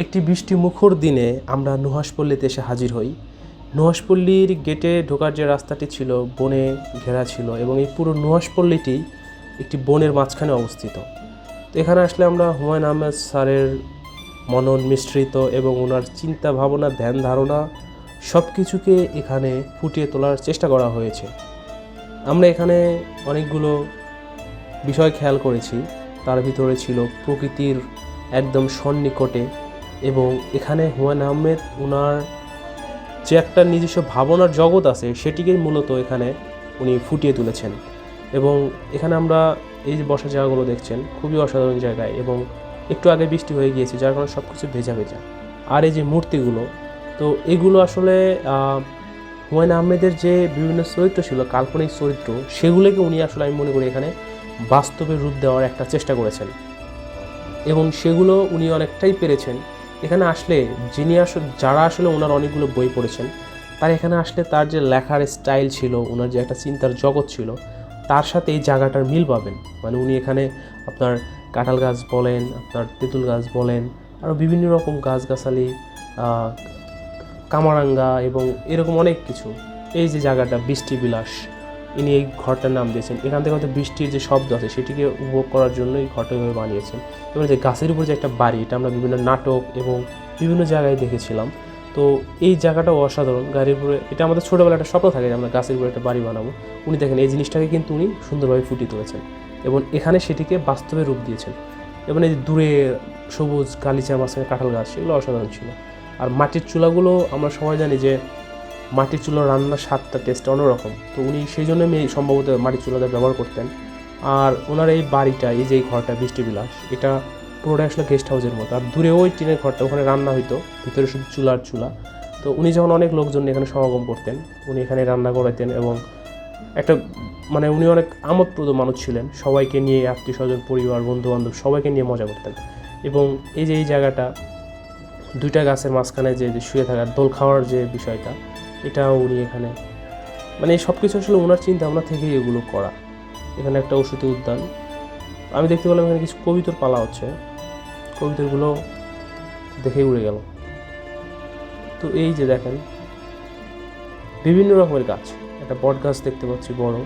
একটি বৃষ্টি মুখর দিনে আমরা নুহাশপল্লীতে এসে হাজির হই। নুহাশপল্লীর গেটে ঢোকার যে রাস্তাটি ছিল বনে ঘেরা ছিল এবং এই পুরো নুহাশপল্লীটি একটি বনের মাঝখানে অবস্থিত। তো এখানে আসলে আমরা হুমায়ুন আহমেদ স্যারের মনন মিশ্রিত এবং ওনার চিন্তা ভাবনা ধ্যান ধারণা সব কিছুকে এখানে ফুটিয়ে তোলার চেষ্টা করা হয়েছে। আমরা এখানে অনেকগুলো বিষয় খেয়াল করেছি। তার ভিতরে ছিল প্রকৃতির একদম সন্নিকটে এবং এখানে হুমায়ুন আহমেদ ওনার যে একটা নিজস্ব ভাবনার জগৎ আছে সেটিকে মূলত এখানে উনি ফুটিয়ে তুলেছেন। এবং এখানে আমরা এই যে বসার জায়গাগুলো দেখছেন খুবই অসাধারণ জায়গায় এবং একটু আগে বৃষ্টি হয়ে গিয়েছে যার কারণে সব কিছু ভেজা ভেজা। আর এই যে মূর্তিগুলো, তো এগুলো আসলে হুমায়ুন আহমেদের যে বিভিন্ন চরিত্র ছিল কাল্পনিক চরিত্র সেগুলোকে উনি আসলে আমি মনে করি এখানে বাস্তবে রূপ দেওয়ার একটা চেষ্টা করেছেন এবং সেগুলো উনি অনেকটাই পেরেছেন। এখানে আসলে যারা আসলে ওনার অনেকগুলো বই পড়েছেন তার এখানে আসলে তার যে লেখার স্টাইল ছিল, ওনার যে একটা চিন্তার জগৎ ছিল তার সাথে এই জায়গাটার মিল পাবেন। মানে উনি এখানে আপনার কাঁঠাল গাছ বলেন, আপনার তেঁতুল গাছ বলেন, আরও বিভিন্ন রকম গাছগাছালি, কামারাঙ্গা এবং এরকম অনেক কিছু। এই যে জায়গাটা বৃষ্টি বিলাস, ইনি এই ঘরটার নাম দিয়েছেন। এখান থেকে হয়তো বৃষ্টির যে শব্দ আছে সেটিকে উপভোগ করার জন্য এই ঘরটা এভাবে বানিয়েছেন। এবং যে গাছের উপর যে একটা বাড়ি, এটা আমরা বিভিন্ন নাটক এবং বিভিন্ন জায়গায় দেখেছিলাম। তো এই জায়গাটাও অসাধারণ। গাড়ির উপরে এটা আমাদের ছোটোবেলা একটা স্বপ্ন থাকে যে আমরা গাছের উপরে একটা বাড়ি বানাবো। উনি দেখেন এই জিনিসটাকে কিন্তু উনি সুন্দরভাবে ফুটিয়ে তুলেছেন এবং এখানে সেটিকে বাস্তবে রূপ দিয়েছেন। এবং এই দূরে সবুজ গালিচার মাঝখানে কাঁঠাল গাছ, সেগুলো অসাধারণ ছিল। আর মাটির চুলাগুলো আমরা সবাই জানি যে মাটির চুলার রান্নার স্বাদটা টেস্ট অন্যরকম। তো উনি সেই জন্য সম্ভবত মাটির চুলাটা ব্যবহার করতেন। আর ওনার এই বাড়িটা, এই যে এই ঘরটা বৃষ্টি বিলাস, এটা পুরোটাই আসলে গেস্ট হাউসের মতো। আর দূরে ওই টিনের ঘরটা, ওখানে রান্না হইতো, ভিতরে শুধু চুলা। তো উনি যখন অনেক লোকজন এখানে সমাগম করতেন উনি এখানে রান্না করাতেন এবং একটা মানে উনি অনেক আমোদপ্রদ মানুষ ছিলেন। সবাইকে নিয়ে, আত্মীয় স্বজন, পরিবার, বন্ধুবান্ধব সবাইকে নিয়ে মজা করতেন। এবং এই যে এই জায়গাটা দুইটা গাছের মাঝখানে যে শুয়ে থাকার দোল খাওয়ার যে বিষয়টা, এটাও উনি এখানে মানে সব কিছু আসলে ওনার চিন্তা ভাবনা থেকেই এগুলো করা। এখানে একটা ওষুধি উদ্যান, আমি দেখতে পেলাম এখানে কিছু কবিতর পালা হচ্ছে, কবিতরগুলো দেখেই উড়ে গেল। তো এই যে দেখেন বিভিন্ন রকমের গাছ, একটা বট গাছ দেখতে পাচ্ছি বড়।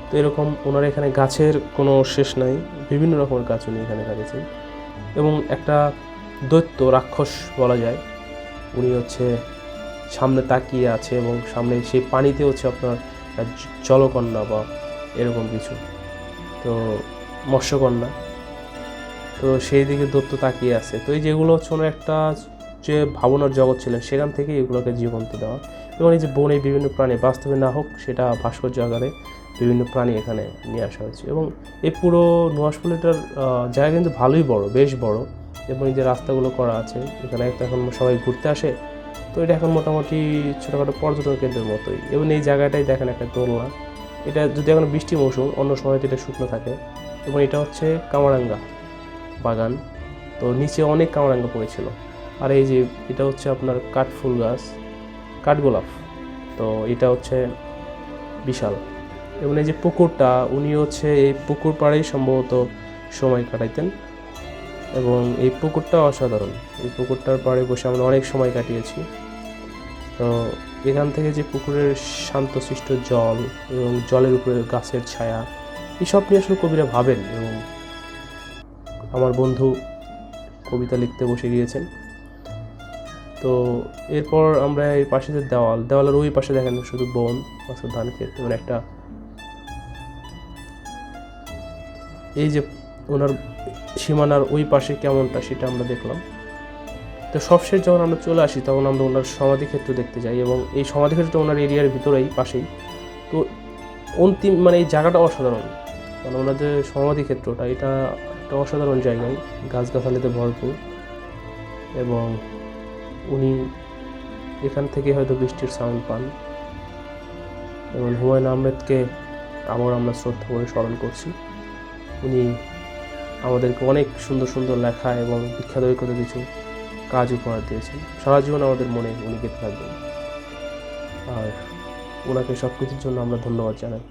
তো এরকম ওনার এখানে গাছের কোনো শেষ নাই, বিভিন্ন রকমের গাছ উনি এখানে লাগিয়েছেন। এবং একটা দৈত্য রাক্ষস বলা যায়, উনি হচ্ছে সামনে তাকিয়ে আছে এবং সামনে সেই পানিতে হচ্ছে আপনার জলকন্যা বা এরকম কিছু, তো মৎস্যকন্যা, তো সেই দিকে দৈত্য তাকিয়ে আছে। তো এই যেগুলো হচ্ছে ওনার একটা যে ভাবনার জগৎ ছিলেন সেখান থেকে এগুলোকে জীবন্ত দেওয়া। এবং এই যে বনে বিভিন্ন প্রাণী, বাস্তবে না হোক সেটা ভাস্কর্য আকারে বিভিন্ন প্রাণী এখানে নিয়ে আসা হয়েছে। এবং এই পুরো নুহাশপল্লীটার জায়গা কিন্তু ভালোই বড়, বেশ বড়। এবং এই যে রাস্তাগুলো করা আছে এখানে এখন সবাই ঘুরতে আসে, তো এটা এখন মোটামুটি ছোটোখাটো পর্যটন কেন্দ্রের মতোই। এবং এই জায়গাটাই দেখেন একটা দোলনা, এটা যদি এখন বৃষ্টি মৌসুম, অন্য সময় তো এটা শুকনো থাকে। এবং এটা হচ্ছে কামারাঙ্গা বাগান, তো নিচে অনেক কামারাঙ্গা পড়েছিল। আর এই যে এটা হচ্ছে আপনার কাঠফুল গাছ, কাঠগোলাপ, তো এটা হচ্ছে বিশাল। এবং এই যে পুকুরটা, উনি হচ্ছে এই পুকুর পাড়েই সম্ভবত সময় কাটাইতেন এবং এই পুকুরটা অসাধারণ। এই পুকুরটার পাড়ে বসে আমরা অনেক সময় কাটিয়েছি। তো এখান থেকে যে পুকুরের শান্তশিষ্ট জল এবং জলের উপরে গাছের ছায়া, এইসব নিয়ে আসলে কবিরা ভাবেন। এবং আমার বন্ধু কবিতা লিখতে বসে গিয়েছেন। তো এরপর আমরা এই পাশে যে দেওয়ালের ওই পাশে দেখেন শুধু বন, মাছের ধান ক্ষেত এবং একটা এই যে ওনার সীমানার ওই পাশে কেমনটা সেটা আমরা দেখলাম। তো সবশেষ যখন আমরা চলে আসি তখন আমরা ওনার সমাধিক্ষেত্র দেখতে যাই এবং এই সমাধিক্ষেত্রটা ওনার এরিয়ার ভিতরেই পাশেই। তো অন্তিম মানে এই জায়গাটা অসাধারণ, মানে ওনাদের সমাধিক্ষেত্রটা এটা একটা অসাধারণ জায়গায়, গাছগাছালিতে ভরপুর। এবং উনি এখান থেকে হয়তো বৃষ্টির সাউন্ড পান। এবং হুমায়ুন আহমেদকে আবার আমরা শ্রদ্ধা করে স্মরণ করছি। উনি আমাদেরকে অনেক সুন্দর সুন্দর লেখা এবং বিখ্যাত কিছু কাজ উপহার দিয়েছেন। সারা জীবন আমাদের মনে উনি গেঁথে থাকবেন। আর ওনাকে সব কিছুর জন্য আমরা ধন্যবাদ জানাই।